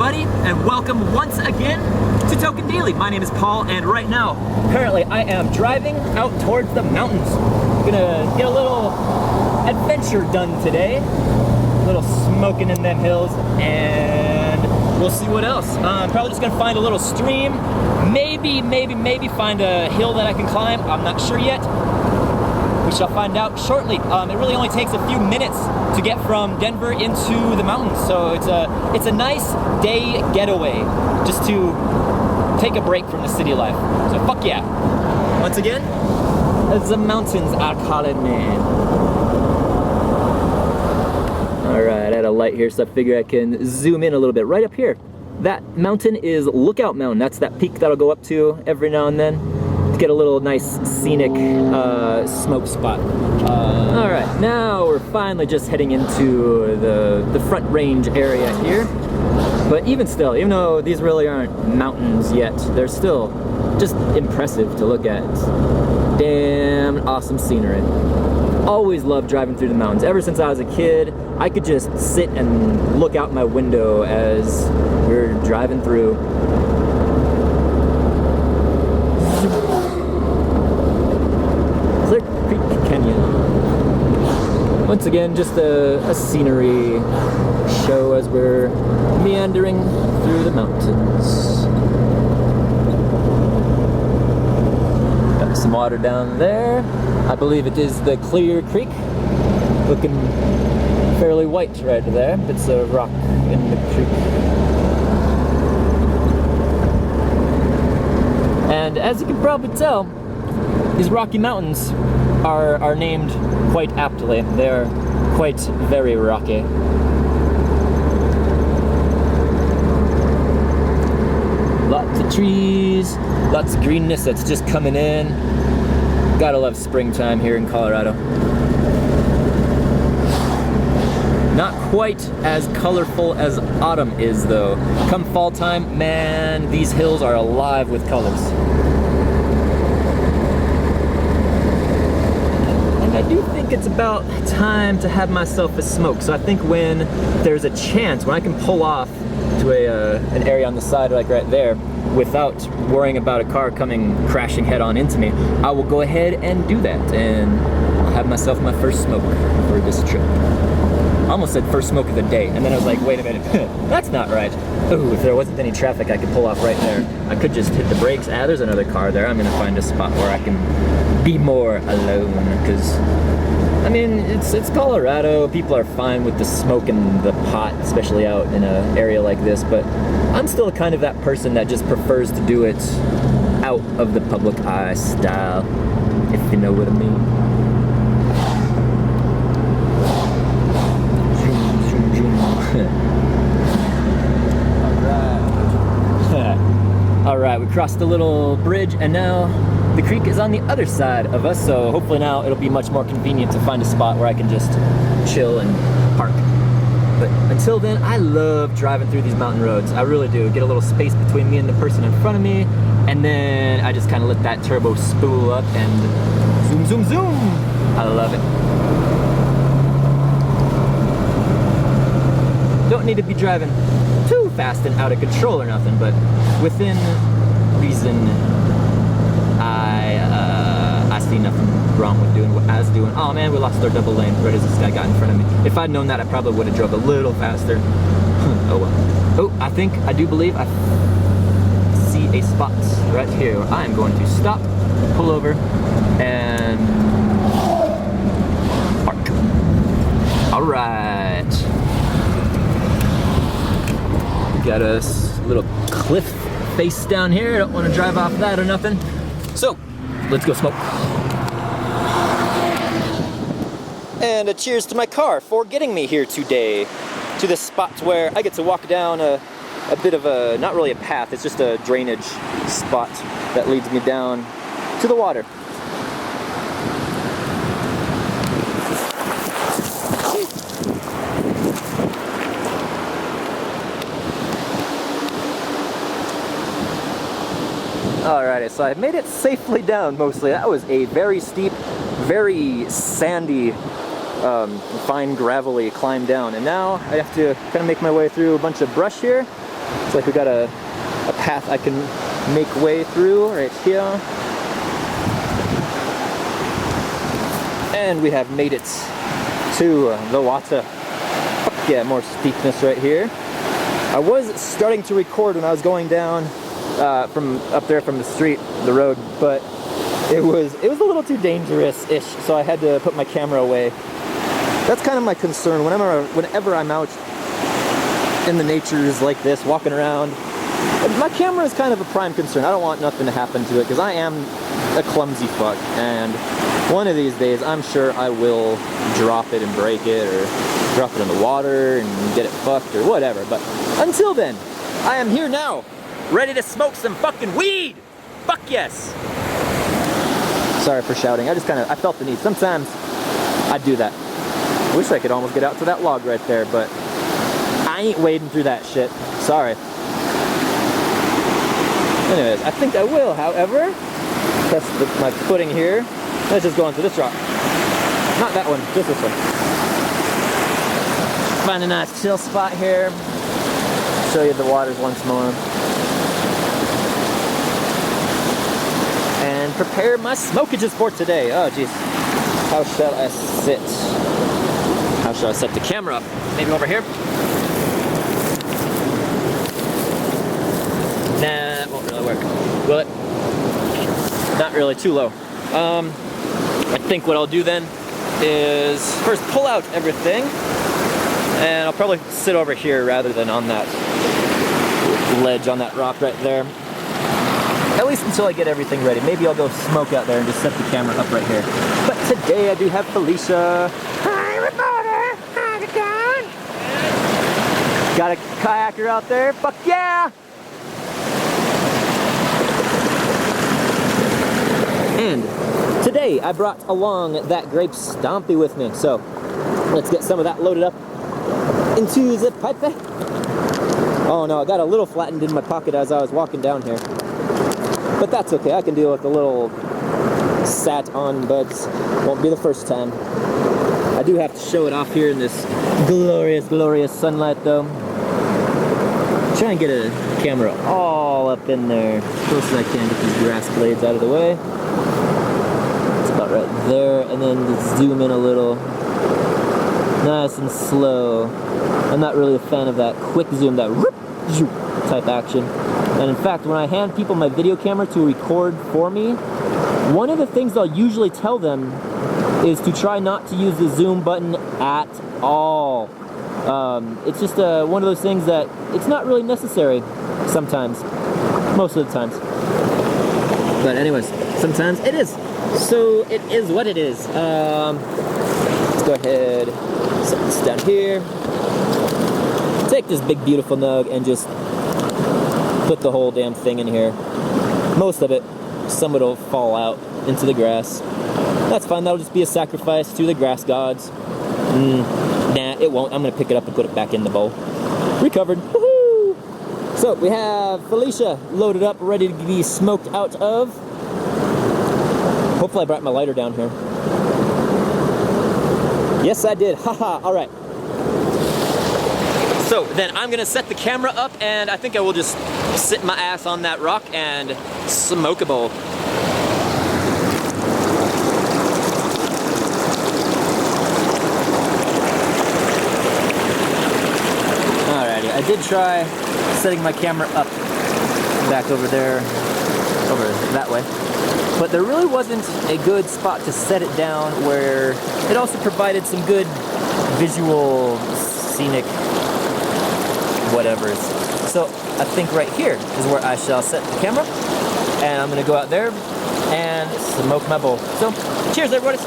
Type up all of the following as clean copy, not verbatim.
everybody, and welcome once again to Tokin Daily. My name is Paul, and right now, currently I am driving out towards the mountains. Gonna get a little adventure done today. A little smoking in them hills, and we'll see what else. I'm probably just gonna find a little stream, maybe find a hill that I can climb. I'm not sure yet. We shall find out shortly. It really only takes a few minutes to get from Denver into the mountains, so it's a nice day getaway, just to take a break from the city life. So fuck yeah! Once again, the mountains are calling me. All right, I had a light here, so I figure I can zoom in a little bit. Right up here, that mountain is Lookout Mountain. That's that peak that I'll go up to every now and then to get a little nice scenic smoke spot. All right, now we're finally just heading into the Front Range area here. But even still, even though these really aren't mountains yet, they're still just impressive to look at. Damn awesome scenery. Always loved driving through the mountains. Ever since I was a kid, I could just sit and look out my window as we're driving through. Once again, just a scenery show as we're meandering through the mountains. Got some water down there. I believe it is the Clear Creek. Looking fairly white right there. Bits of rock in the creek. And as you can probably tell, these Rocky Mountains are named quite aptly. They're quite very rocky. Lots of trees, lots of greenness that's just coming in. Gotta love springtime here in Colorado. Not quite as colorful as autumn is though. Come fall time, man, these hills are alive with colors. I do think it's about time to have myself a smoke. So I think when there's a chance, when I can pull off to an area on the side like right there without worrying about a car coming crashing head on into me, I will go ahead and do that, and I'll have myself my first smoke for this trip. I almost said first smoke of the day, and then I was like, wait a minute, that's not right. Ooh, if there wasn't any traffic I could pull off right there, I could just hit the brakes. Ah, there's another car there. I'm gonna find a spot where I can be more alone, because I mean, it's Colorado. People are fine with the smoke and the pot, especially out in an area like this, but I'm still kind of that person that just prefers to do it out of the public eye style, if you know what I mean. Alright, we crossed a little bridge, and now the creek is on the other side of us, so hopefully now it'll be much more convenient to find a spot where I can just chill and park. But until then, I love driving through these mountain roads. I really do. Get a little space between me and the person in front of me, and then I just kind of let that turbo spool up and zoom, zoom, zoom. I love it. Don't need to be driving too fast and out of control or nothing, but within reason, I see nothing wrong with doing what I was doing. Oh man, we lost our double lane right as this guy got in front of me. If I'd known that, I probably would have drove a little faster. Oh well. Oh, I do believe I see a spot right here where I'm going to stop, pull over, and park. Alright. Got a little cliff face down here. I don't want to drive off that or nothing. So, let's go smoke. And a cheers to my car for getting me here today to this spot where I get to walk down a bit of a, not really a path, it's just a drainage spot that leads me down to the water. Alrighty, so I made it safely down mostly. That was a very steep, very sandy, fine gravelly climb down. And now I have to kind of make my way through a bunch of brush here It's like we got a path I can make way through right here. And we have made it to the water. Fuck yeah, more steepness right here. I was starting to record when I was going down from up there from the street, the road, but it was a little too dangerous-ish, so I had to put my camera away. That's kind of my concern whenever I'm out in the natures like this, walking around. My camera is kind of a prime concern. I don't want nothing to happen to it because I am a clumsy fuck, and one of these days I'm sure I will drop it and break it, or drop it in the water and get it fucked or whatever. But until then, I am here now, ready to smoke some fucking weed! Fuck yes! Sorry for shouting, I felt the need. Sometimes I do that. I wish I could almost get out to that log right there, but I ain't wading through that shit. Sorry. Anyways, I think I will, however, test my footing here. Let's just go onto this rock. Not that one, just this one. Find a nice chill spot here. Show you the waters once more. And prepare my smokages for today. Oh jeez. How shall I sit? How shall I set the camera up? Maybe over here? Nah, it won't really work. Will it? Not really, too low. I think what I'll do then is first pull out everything, and I'll probably sit over here rather than on that ledge on that rock right there. At least until I get everything ready. Maybe I'll go smoke out there and just set the camera up right here. But today I do have Felicia. Hi, reporter! How's it going? Got a kayaker out there? Fuck yeah! And today I brought along that grape stompy with me. So let's get some of that loaded up into the pipe. Oh no, I got a little flattened in my pocket as I was walking down here. But that's okay, I can deal with the little sat on buds. Won't be the first time. I do have to show it off here in this glorious, glorious sunlight though. Try and get a camera all up in there, as close as I can, get these grass blades out of the way. It's about right there, and then just zoom in a little. Nice and slow. I'm not really a fan of that quick zoom, that whoop, zoom type action. And in fact, when I hand people my video camera to record for me, one of the things I'll usually tell them is to try not to use the zoom button at all. It's just one of those things that it's not really necessary sometimes, most of the times. But anyways, sometimes it is. So it is what it is. Let's go ahead, set this down here. Take this big beautiful nug and just put the whole damn thing in here. Most of it. Some of it'll fall out into the grass. That's fine, that'll just be a sacrifice to the grass gods. Nah, it won't. I'm gonna pick it up and put it back in the bowl. Recovered. Woohoo! So we have Felicia loaded up, ready to be smoked out of. Hopefully I brought my lighter down here. Yes, I did. Haha, alright. So then I'm gonna set the camera up, and I think I will just sit my ass on that rock and smoke a bowl. Alrighty, I did try setting my camera up back over there, over that way, but there really wasn't a good spot to set it down where it also provided some good visual, scenic whatevers. So I think right here is where I shall set the camera, and I'm gonna go out there and smoke my bowl. So cheers everybody.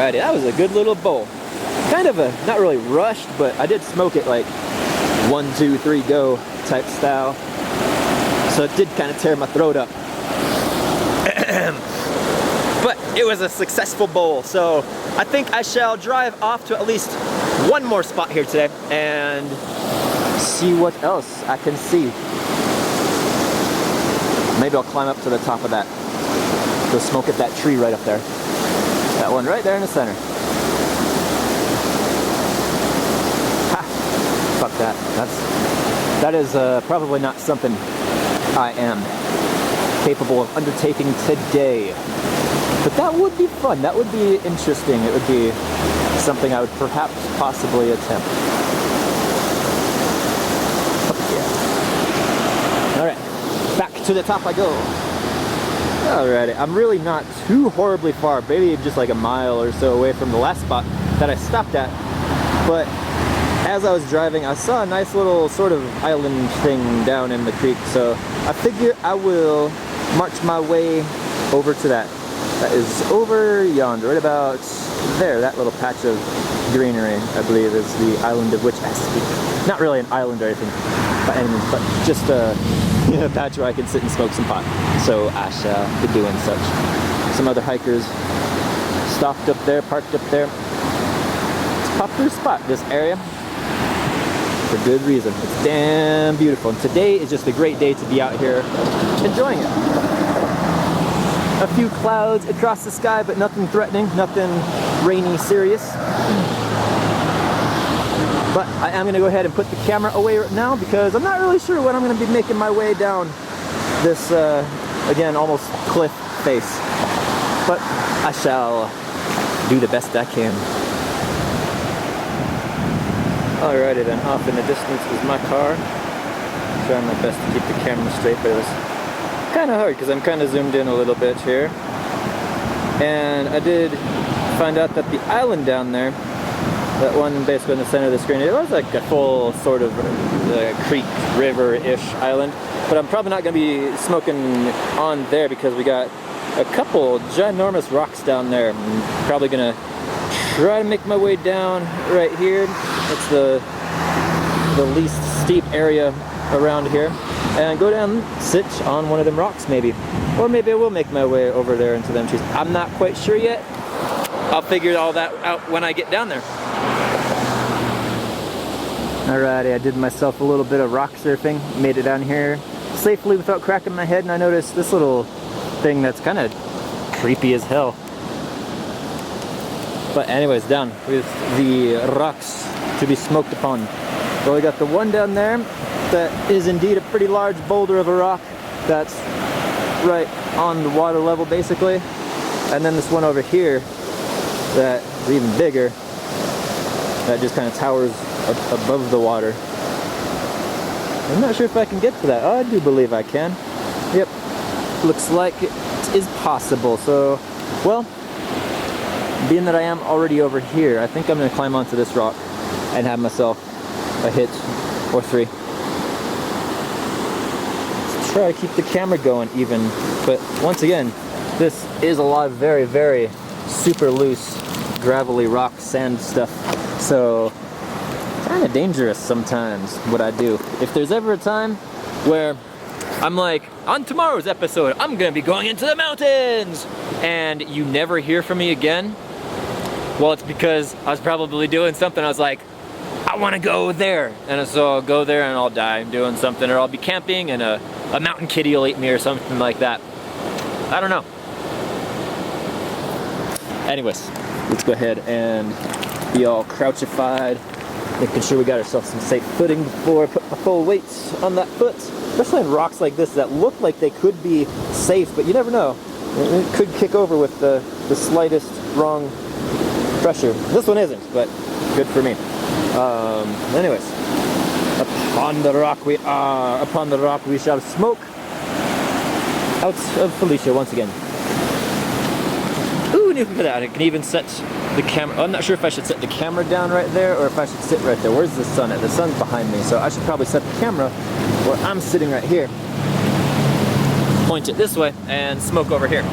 Alrighty, that was a good little bowl. Kind of a, not really rushed, but I did smoke it like 1, 2, 3, go type style. So it did kind of tear my throat up. But it was a successful bowl, so I think I shall drive off to at least one more spot here today and see what else I can see. Maybe I'll climb up to the top of that. Go smoke at that tree right up there. That one right there in the center. Ha! Fuck that. That is probably not something I am capable of undertaking today. But that would be fun. That would be interesting. It would be something I would perhaps possibly attempt. Yeah. Alright, back to the top I go. Alrighty, I'm really not too horribly far, maybe just like a mile or so away from the last spot that I stopped at. But as I was driving, I saw a nice little sort of island thing down in the creek, so I figure I will march my way over to that. That is over yonder, right about there. That little patch of greenery, I believe, is the island of which I speak. Not really an island or anything by any means, but just a patch where I can sit and smoke some pot. So I shall be doing such. Some other hikers stopped up there, parked up there. It's a popular spot, this area, for good reason. It's damn beautiful. And today is just a great day to be out here enjoying it. A few clouds across the sky, but nothing threatening, nothing rainy, serious. But I am going to go ahead and put the camera away right now because I'm not really sure when I'm going to be making my way down this, again, almost cliff face. But I shall do the best I can. Alrighty then, off in the distance is my car. Trying my best to keep the camera straight, but it was kind of hard because I'm kind of zoomed in a little bit here. And I did find out that the island down there, that one basically in the center of the screen, it was like a full sort of creek, river-ish island. But I'm probably not going to be smoking on there because we got a couple ginormous rocks down there. I'm probably going to try to make my way down right here. It's the least steep area around here. And go down, sit on one of them rocks maybe. Or maybe I will make my way over there into them trees. I'm not quite sure yet. I'll figure all that out when I get down there. Alrighty, I did myself a little bit of rock surfing. Made it down here safely without cracking my head, and I noticed this little thing that's kind of creepy as hell. But anyways, down with the rocks to be smoked upon. Well, we got the one down there that is indeed a pretty large boulder of a rock that's right on the water level basically. And then this one over here that is even bigger, that just kind of towers above the water. I'm not sure if I can get to that. Oh, I do believe I can. Yep, looks like it is possible. So, well, being that I am already over here, I think I'm going to climb onto this rock and have myself a hit or three. Let's try to keep the camera going even, but once again, this is a lot of very, very super loose, gravelly rock, sand stuff, so kind of dangerous sometimes what I do. If there's ever a time where I'm like, on tomorrow's episode, I'm going to be going into the mountains, and you never hear from me again, well, it's because I was probably doing something. I was like, I want to go there, and so I'll go there and I'll die doing something, or I'll be camping and a mountain kitty will eat me or something like that. I don't know. Anyways, let's go ahead and be all crouchified, making sure we got ourselves some safe footing before I put my full weight on that foot. Especially on rocks like this that look like they could be safe, but you never know. It could kick over with the slightest wrong pressure. This one isn't, but good for me. Anyways, upon the rock we are. Upon the rock we shall smoke. Out of Felicia once again. Ooh, and even for that, I can even set the camera. I'm not sure if I should set the camera down right there or if I should sit right there. Where's the sun at? The sun's behind me, so I should probably set the camera where I'm sitting right here. Point it this way and smoke over here.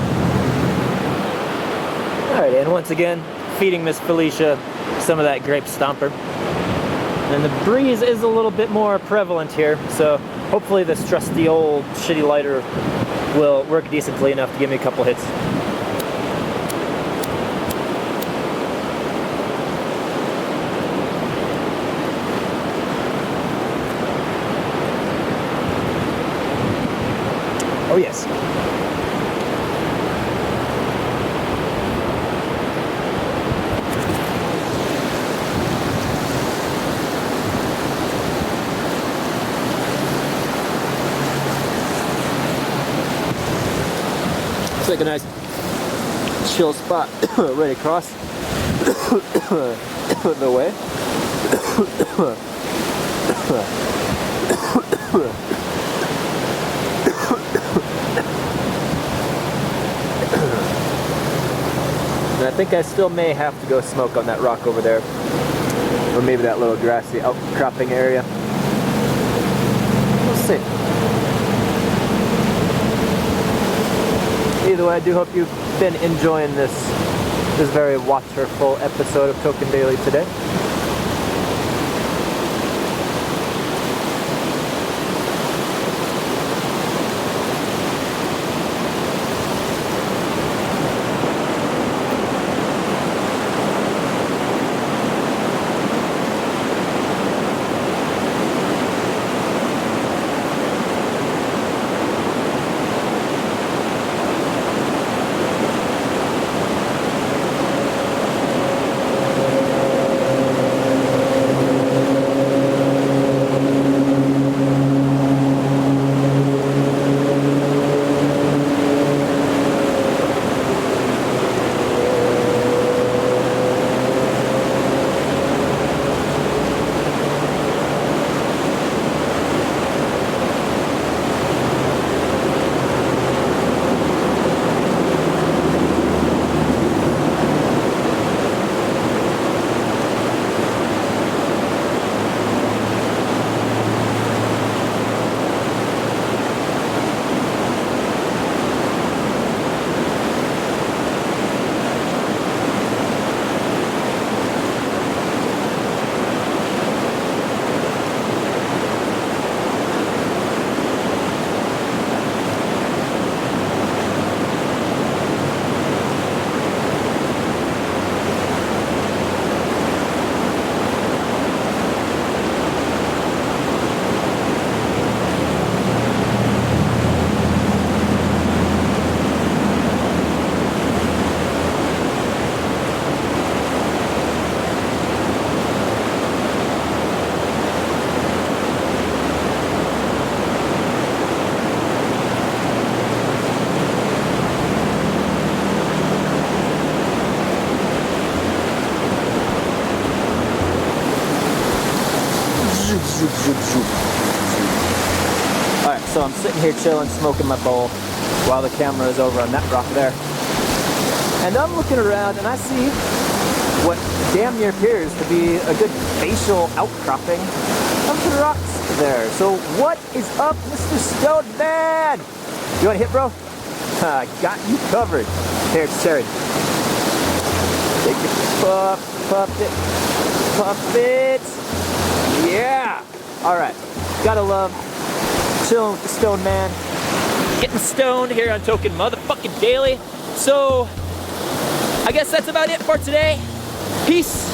Alright, and once again, feeding Miss Felicia some of that grape stomper. And the breeze is a little bit more prevalent here, so hopefully this trusty old shitty lighter will work decently enough to give me a couple hits. Oh yes. It's like a nice chill spot right across the way. And I think I still may have to go smoke on that rock over there. Or maybe that little grassy outcropping area. We'll see. Either way, I do hope you've been enjoying this very waterful episode of Tokin Daily today. Alright, so I'm sitting here chilling, smoking my bowl while the camera is over on that rock there. And I'm looking around and I see what damn near appears to be a good facial outcropping of the rocks there. So what is up, Mr. Stoneman? You want to hit, bro? Got you covered. Here, it's Cherry. Take it, puff it. Yeah. All right. Gotta love chilling with the Stone Man, getting stoned here on Tokin motherfucking Daily. So I guess that's about it for today. Peace,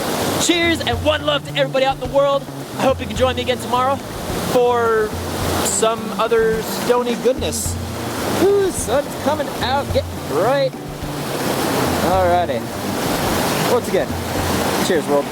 cheers, and one love to everybody out in the world. I hope you can join me again tomorrow for some other stony goodness. Ooh, sun's coming out, getting bright. Alrighty. Once again, cheers, world.